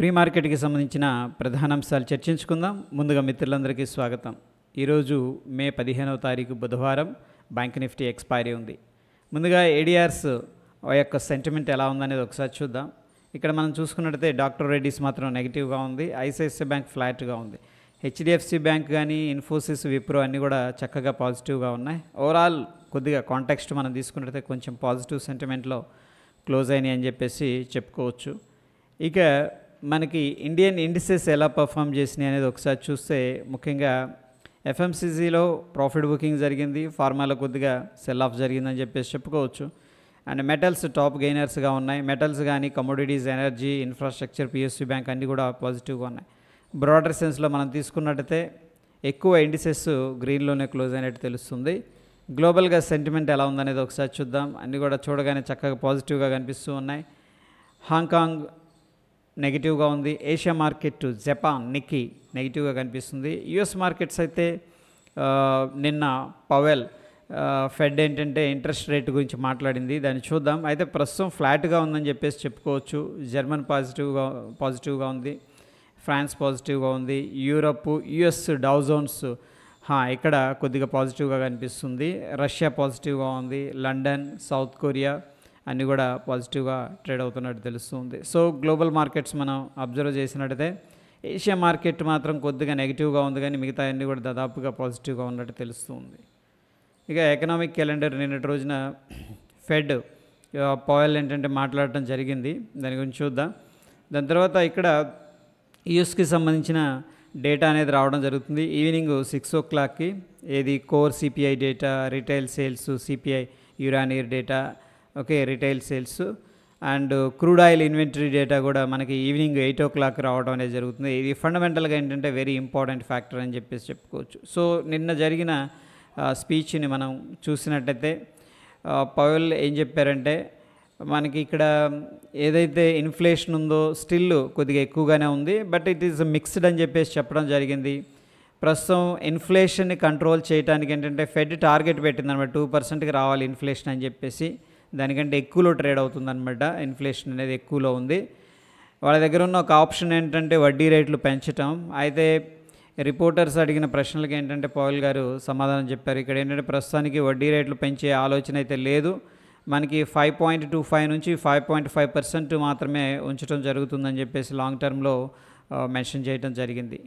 Pre మార్కెట్కి సంబంధించిన ప్రధాన అంశాలు చర్చించుకుందాం. ముందుగా మిత్రులందరికీ స్వాగతం. ఈరోజు మే 15వ తారీఖు బుధవారం. బ్యాంక్ నిఫ్టీ ఎక్స్పైరీ ఉంది. ముందుగా ఏడిఆర్స్ యొక్క సెంటిమెంట్ ఎలా ఉందనేది ఒకసారి చూద్దాం. ఇక్కడ మనం చూసుకున్నట్టయితే డాక్టర్ రెడ్డిస్ మాత్రం నెగిటివ్గా ఉంది. ఐసిఐసిఐ బ్యాంక్ ఫ్లాట్గా ఉంది. హెచ్డిఎఫ్సి బ్యాంక్ కానీ, ఇన్ఫోసిస్, విప్రో అన్నీ కూడా చక్కగా పాజిటివ్గా ఉన్నాయి. ఓవరాల్ కొద్దిగా కాంటెక్స్ట్ మనం తీసుకున్నట్టయితే కొంచెం పాజిటివ్ సెంటిమెంట్లో క్లోజ్ అయినాయి అని చెప్పేసి చెప్పుకోవచ్చు. ఇక మనకి ఇండియన్ ఇండిసెస్ ఎలా పర్ఫామ్ చేసినాయి అనేది ఒకసారి చూస్తే ముఖ్యంగా ఎఫ్ఎంసీజీలో ప్రాఫిట్ బుకింగ్ జరిగింది, ఫార్మాలో కొద్దిగా సెల్ ఆఫ్ జరిగిందని చెప్పేసి చెప్పుకోవచ్చు. అండ్ మెటల్స్ టాప్ గెయినర్స్గా ఉన్నాయి. మెటల్స్ కానీ, commodities, energy, infrastructure, PSU bank అన్నీ కూడా పాజిటివ్గా ఉన్నాయి. బ్రాడర్ సెన్స్లో మనం తీసుకున్నట్టయితే ఎక్కువ ఇండిసెస్ గ్రీన్లోనే క్లోజ్ అయినట్టు తెలుస్తుంది. గ్లోబల్గా సెంటిమెంట్ ఎలా ఉందనేది ఒకసారి చూద్దాం. అన్నీ కూడా చూడగానే చక్కగా పాజిటివ్గా కనిపిస్తూ ఉన్నాయి. హాంకాంగ్ నెగిటివ్గా ఉంది. ఏషియా మార్కెట్, జపాన్, నిక్కీ నెగిటివ్గా కనిపిస్తుంది. యుఎస్ మార్కెట్స్ అయితే నిన్న పవెల్ ఫెడ్ ఏంటంటే ఇంట్రెస్ట్ రేట్ గురించి మాట్లాడింది, దాన్ని చూద్దాం. అయితే ప్రస్తుతం ఫ్లాట్గా ఉందని చెప్పేసి చెప్పుకోవచ్చు. జర్మన్ పాజిటివ్గా ఉంది. ఫ్రాన్స్ పాజిటివ్గా ఉంది. యూరప్, యుఎస్ డౌ జోన్స్ ఇక్కడ కొద్దిగా పాజిటివ్గా కనిపిస్తుంది. రష్యా పాజిటివ్గా ఉంది. లండన్, సౌత్ కొరియా అన్నీ కూడా పాజిటివ్గా ట్రేడ్ అవుతున్నట్టు తెలుస్తుంది. సో గ్లోబల్ మార్కెట్స్ మనం అబ్జర్వ్ చేసినట్టయితే ఏషియా మార్కెట్ మాత్రం కొద్దిగా నెగిటివ్గా ఉంది, కానీ మిగతా అన్నీ కూడా దాదాపుగా పాజిటివ్గా ఉన్నట్టు తెలుస్తుంది. ఇక ఎకనామిక్ క్యాలెండర్ నిన్నటి రోజున ఫెడ్ పవెల్ ఏంటంటే మాట్లాడటం జరిగింది, దాని గురించి చూద్దాం. దాని తర్వాత ఇక్కడ యూఎస్కి సంబంధించిన డేటా అనేది రావడం జరుగుతుంది. ఈవినింగ్ 6 o'clockకి ఏది core CPI data, retail sales, CPI యురానియర్ data, okay, retail sales and crude oil inventory data కూడా మనకి ఈవినింగ్ 8 o'clock రావడం అనేది జరుగుతుంది. ఇది ఫండమెంటల్గా ఏంటంటే వెరీ ఇంపార్టెంట్ ఫ్యాక్టర్ అని చెప్పేసి చెప్పుకోవచ్చు. సో నిన్న జరిగిన స్పీచ్ని మనం చూసినట్టయితే పవెల్ ఏం చెప్పారంటే మనకి ఇక్కడ ఏదైతే ఇన్ఫ్లేషన్ ఉందో స్టిల్ కొద్దిగా ఎక్కువగానే ఉంది, బట్ ఇట్ ఈస్ మిక్స్డ్ అని చెప్పేసి చెప్పడం జరిగింది. ప్రస్తుతం ఇన్ఫ్లేషన్ని కంట్రోల్ చేయడానికి ఏంటంటే ఫెడ్ టార్గెట్ పెట్టిందనమాట, 2%కి రావాలి ఇన్ఫ్లేషన్ అని చెప్పేసి. దానికంటే ఎక్కువలో ట్రేడ్ అవుతుందన్నమాట. ఇన్ఫ్లేషన్ అనేది ఎక్కువలో ఉంది. వాళ్ళ దగ్గర ఉన్న ఒక ఆప్షన్ ఏంటంటే వడ్డీ రేట్లు పెంచటం. అయితే రిపోర్టర్స్ అడిగిన ప్రశ్నలకి ఏంటంటే పవెల్ గారు సమాధానం చెప్పారు. ఇక్కడ ఏంటంటే ప్రస్తుతానికి వడ్డీ రేట్లు పెంచే ఆలోచన అయితే లేదు, మనకి 5.25 నుంచి 5.5% మాత్రమే ఉంచడం జరుగుతుందని చెప్పేసి లాంగ్ టర్మ్లో మెన్షన్ చేయడం జరిగింది.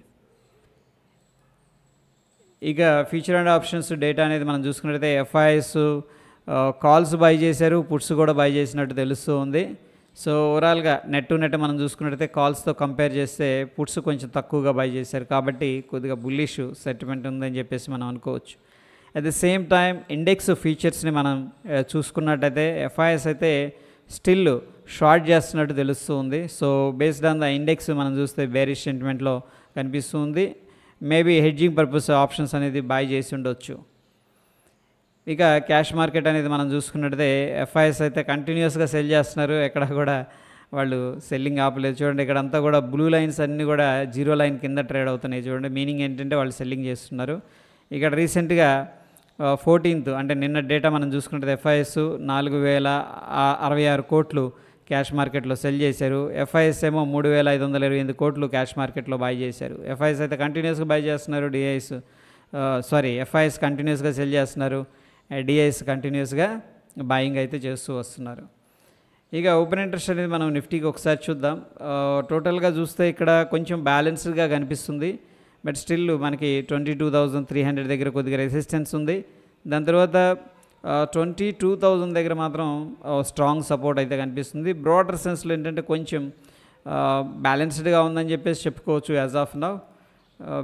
ఇక ఫ్యూచర్ అండ్ ఆప్షన్స్ డేటా అనేది మనం చూసుకున్నట్లయితే ఎఫ్ఐఎస్ కాల్స్ బై చేశారు, పుట్స్ కూడా బై చేసినట్టు తెలుస్తూ ఉంది. సో ఓవరాల్గా నెట్ టు నెట్ మనం చూసుకున్నట్టయితే కాల్స్తో కంపేర్ చేస్తే పుట్స్ కొంచెం తక్కువగా బై చేశారు, కాబట్టి కొద్దిగా బుల్లిష్ సెంటిమెంట్ ఉందని చెప్పేసి మనం అనుకోవచ్చు. At the same time index ఫీచర్స్ని మనం చూసుకున్నట్టయితే ఎఫ్ఐఎస్ అయితే స్టిల్ షార్ట్ చేస్తున్నట్టు తెలుస్తూ ఉంది. So based on the index మనం చూస్తే బేరిష్ సెంటిమెంట్లో కనిపిస్తుంది. మేబీ హెడ్జింగ్ పర్పస్ ఆప్షన్స్ అనేది బై చేసి ఉండొచ్చు. ఇక క్యాష్ మార్కెట్ అనేది మనం చూసుకున్నట్టయితే ఎఫ్ఐఎస్ అయితే కంటిన్యూస్గా సెల్ చేస్తున్నారు, ఎక్కడ కూడా వాళ్ళు సెల్లింగ్ ఆపలేదు. చూడండి ఇక్కడ అంతా కూడా బ్లూ లైన్స్ అన్నీ కూడా జీరో లైన్ కింద ట్రేడ్ అవుతున్నాయి. చూడండి మీనింగ్ ఏంటంటే వాళ్ళు సెల్లింగ్ చేస్తున్నారు. ఇక్కడ రీసెంట్గా 14th అంటే నిన్న డేటా మనం చూసుకుంటే ఎఫ్ఐఎస్ 4066 కోట్లు క్యాష్ మార్కెట్లో సెల్ చేశారు. ఎఫ్ఐఎస్ ఏమో 3528 కోట్లు క్యాష్ మార్కెట్లో బై చేశారు. ఎఫ్ఐఎస్ అయితే కంటిన్యూస్గా బై చేస్తున్నారు, ఎఫ్ఐఎస్ కంటిన్యూస్గా సెల్ చేస్తున్నారు, డిఐఎస్ కంటిన్యూస్గా బయింగ్ అయితే చేస్తూ వస్తున్నారు. ఇక ఓపెన్ ఇంట్రెస్ట్ అనేది మనం నిఫ్టీకి ఒకసారి చూద్దాం. టోటల్గా చూస్తే ఇక్కడ కొంచెం బ్యాలెన్స్డ్గా కనిపిస్తుంది, బట్ స్టిల్ మనకి 22,300 దగ్గర కొద్దిగా రెసిస్టెన్స్ ఉంది. దాని తర్వాత 22,000 దగ్గర మాత్రం స్ట్రాంగ్ సపోర్ట్ అయితే కనిపిస్తుంది. బ్రాడర్ సెన్స్లో ఏంటంటే కొంచెం బ్యాలెన్స్డ్గా ఉందని చెప్పేసి చెప్పుకోవచ్చు. యాజ్ ఆఫ్ నౌ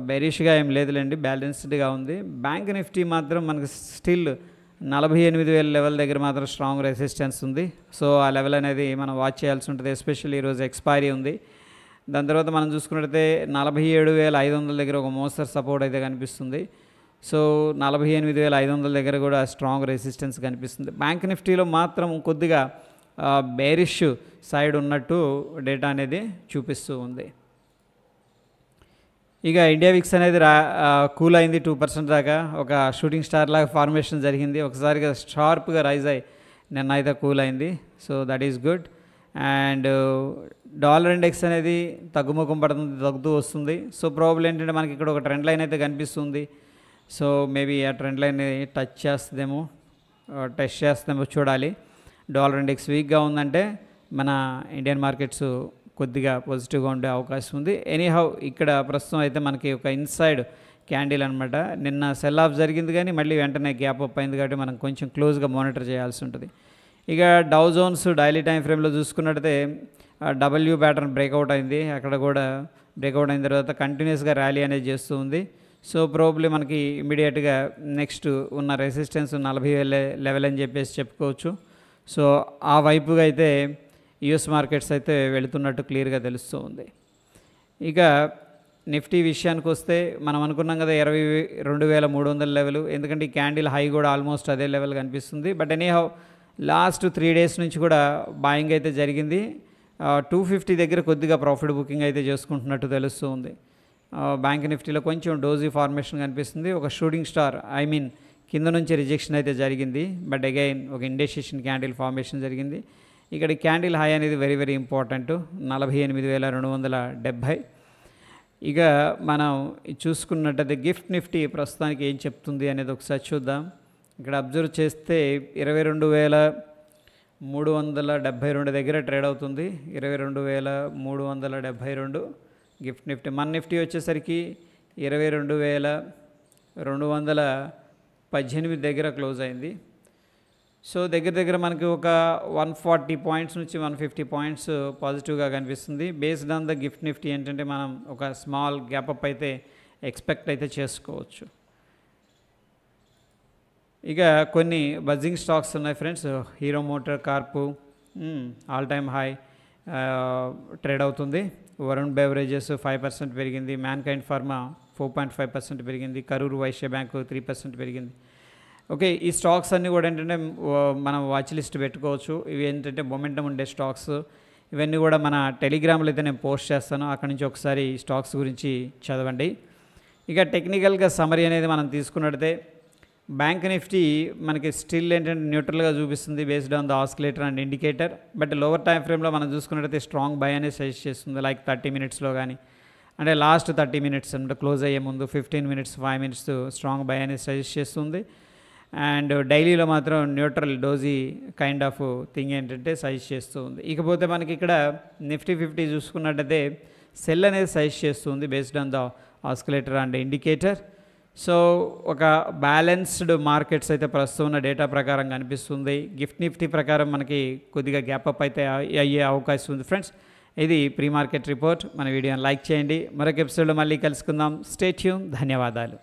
బెరిష్గా ఏం లేదులేండి, బ్యాలెన్స్డ్గా ఉంది. బ్యాంక్ నిఫ్టీ మాత్రం మనకి స్టిల్ 48,000 లెవెల్ దగ్గర మాత్రం స్ట్రాంగ్ రెసిస్టెన్స్ ఉంది. సో ఆ లెవెల్ అనేది మనం వాచ్ చేయాల్సి ఉంటుంది, ఎస్పెషల్లీ ఈరోజు ఎక్స్పైరీ ఉంది. దాని తర్వాత మనం చూసుకున్నట్లయితే 47,500 దగ్గర ఒక మోస్తరు సపోర్ట్ అయితే కనిపిస్తుంది. సో 48,500 దగ్గర కూడా స్ట్రాంగ్ రెసిస్టెన్స్ కనిపిస్తుంది. బ్యాంక్ నిఫ్టీలో మాత్రం కొద్దిగా బేరిష్ సైడ్ ఉన్నట్టు డేటా అనేది చూపిస్తూ ఉంది. ఇక ఇండియా విక్స్ అనేది కూల్ అయింది 2% దాకా, ఒక షూటింగ్ స్టార్ లాగా ఫార్మేషన్ జరిగింది, ఒకసారిగా షార్ప్గా రైజ్ అయ్యి నిన్న అయితే కూల్ అయింది. So that is good. And dollar index అనేది తగ్గుముఖం పడుతుంది, తగ్గుతూ వస్తుంది. సో ప్రాబ్లం ఏంటంటే మనకి ఇక్కడ ఒక ట్రెండ్ లైన్ అయితే కనిపిస్తుంది. సో మేబీ ఆ ట్రెండ్ లైన్ టచ్ చేస్తుందేమో చూడాలి. డాలర్ ఇండెక్స్ వీక్గా ఉందంటే మన ఇండియన్ మార్కెట్స్ కొద్దిగా పాజిటివ్గా ఉండే అవకాశం ఉంది. ఎనీహౌ ఇక్కడ ప్రస్తుతం అయితే మనకి ఒక ఇన్సైడ్ క్యాండిల్ అనమాట. నిన్న సెల్ ఆఫ్ జరిగింది కానీ మళ్ళీ వెంటనే గ్యాప్ అప్ అయింది కాబట్టి మనం కొంచెం క్లోజ్గా మానిటర్ చేయాల్సి ఉంటుంది. ఇక డౌ జోన్స్ డైలీ టైం ఫ్రేమ్లో చూసుకున్నట్టయితే డబ్ల్యూ ప్యాటర్న్ బ్రేక్అవుట్ అయింది. అక్కడ కూడా బ్రేక్అవుట్ అయిన తర్వాత కంటిన్యూస్గా ర్యాలీ అనేది చేస్తూ ఉంది. సో ప్రాబ్లీ మనకి ఇమీడియట్గా నెక్స్ట్ ఉన్న రెసిస్టెన్స్ 40,000 లెవెల్ అని చెప్పేసి చెప్పుకోవచ్చు. సో ఆ వైపుగా అయితే యుఎస్ మార్కెట్స్ అయితే వెళుతున్నట్టు క్లియర్గా తెలుస్తూ ఉంది. ఇక నిఫ్టీ విషయానికి వస్తే మనం అనుకున్నాం కదా 22,300 లెవెల్, ఎందుకంటే ఈ క్యాండిల్ హై కూడా ఆల్మోస్ట్ అదే లెవెల్ కనిపిస్తుంది. బట్ ఎనీహౌ లాస్ట్ 3 డేస్ నుంచి కూడా బాయింగ్ అయితే జరిగింది. 250 దగ్గర కొద్దిగా ప్రాఫిట్ బుకింగ్ అయితే చేసుకుంటున్నట్టు తెలుస్తూ ఉంది. బ్యాంక్ నిఫ్టీలో కొంచెం డోజీ ఫార్మేషన్ కనిపిస్తుంది. ఒక షూటింగ్ స్టార్ కింద నుంచి రిజెక్షన్ అయితే జరిగింది. బట్ అగైన్ ఒక ఇండెసిషన్ క్యాండిల్ ఫార్మేషన్ జరిగింది. ఇక్కడ క్యాండిల్ హై అనేది వెరీ వెరీ ఇంపార్టెంట్, 48,270. ఇక మనం చూసుకున్నట్టయితే గిఫ్ట్ నిఫ్టీ ప్రస్తుతానికి ఏం చెప్తుంది అనేది ఒకసారి చూద్దాం. ఇక్కడ అబ్జర్వ్ చేస్తే 22,372 దగ్గర ట్రేడ్ అవుతుంది. 22,372 గిఫ్ట్ నిఫ్టీ. మన నిఫ్టీ వచ్చేసరికి 22,218 దగ్గర క్లోజ్ అయింది. సో దగ్గర మనకి ఒక 140 పాయింట్స్ నుంచి 150 పాయింట్స్ పాజిటివ్గా కనిపిస్తుంది. Based on the gift Nifty ఏంటంటే మనం ఒక స్మాల్ గ్యాప్ అప్ అయితే ఎక్స్పెక్ట్ అయితే చేసుకోవచ్చు. ఇక కొన్ని బజ్జింగ్ స్టాక్స్ ఉన్నాయి friends. Hero motor carp all time high trade అవుతుంది. వరుణ్ బెవరేజెస్ 5% పెరిగింది. మ్యాన్కైండ్ ఫార్మా 4.5% పెరిగింది. కరూర్ వైశ్య బ్యాంకు 3% పెరిగింది. ఓకే, ఈ స్టాక్స్ అన్నీ కూడా ఏంటంటే మనం వాచ్ లిస్ట్ పెట్టుకోవచ్చు. ఇవి ఏంటంటే మొమెంటం ఉండే స్టాక్స్. ఇవన్నీ కూడా మన టెలిగ్రామ్లో అయితే నేను పోస్ట్ చేస్తాను, అక్కడి నుంచి ఒకసారి ఈ స్టాక్స్ గురించి చదవండి. ఇక టెక్నికల్గా సమరీ అనేది మనం తీసుకున్నట్టయితే బ్యాంక్ నిఫ్టీ మనకి స్టిల్ ఏంటంటే న్యూట్రల్గా చూపిస్తుంది based on the oscillator and indicator. But lower time ఫ్రేమ్లో మనం చూసుకున్నట్టయితే స్ట్రాంగ్ బై అనేది సజెస్ట్ చేస్తుంది. లైక్ 30 మినిట్స్లో కానీ, అంటే లాస్ట్ 30 మినిట్స్ అంటే క్లోజ్ అయ్యే ముందు 15 మినిట్స్ 5 మినిట్స్ స్ట్రాంగ్ బై అనేది సజెస్ట్ చేస్తుంది. అండ్ డైలీలో మాత్రం neutral doji kind of thing ఏంటంటే సజెస్ట్ చేస్తూ ఉంది. ఇకపోతే మనకి ఇక్కడ నిఫ్టీ 50 చూసుకున్నట్టయితే సెల్ అనేది సజెస్ట్ చేస్తుంది based on the oscillator and indicator. So ఒక బ్యాలెన్స్డ్ మార్కెట్స్ అయితే ప్రస్తుతం ఉన్న డేటా ప్రకారం కనిపిస్తుంది. గిఫ్ట్ నిఫ్టీ ప్రకారం మనకి కొద్దిగా గ్యాప్ అప్ అయితే అయ్యే అవకాశం ఉంది ఫ్రెండ్స్. ఇది ప్రీ మార్కెట్ రిపోర్ట్. మన వీడియోని లైక్ చేయండి. మరొక ఎపిసోడ్లో మళ్ళీ కలుసుకుందాం. Stay tune. ధన్యవాదాలు.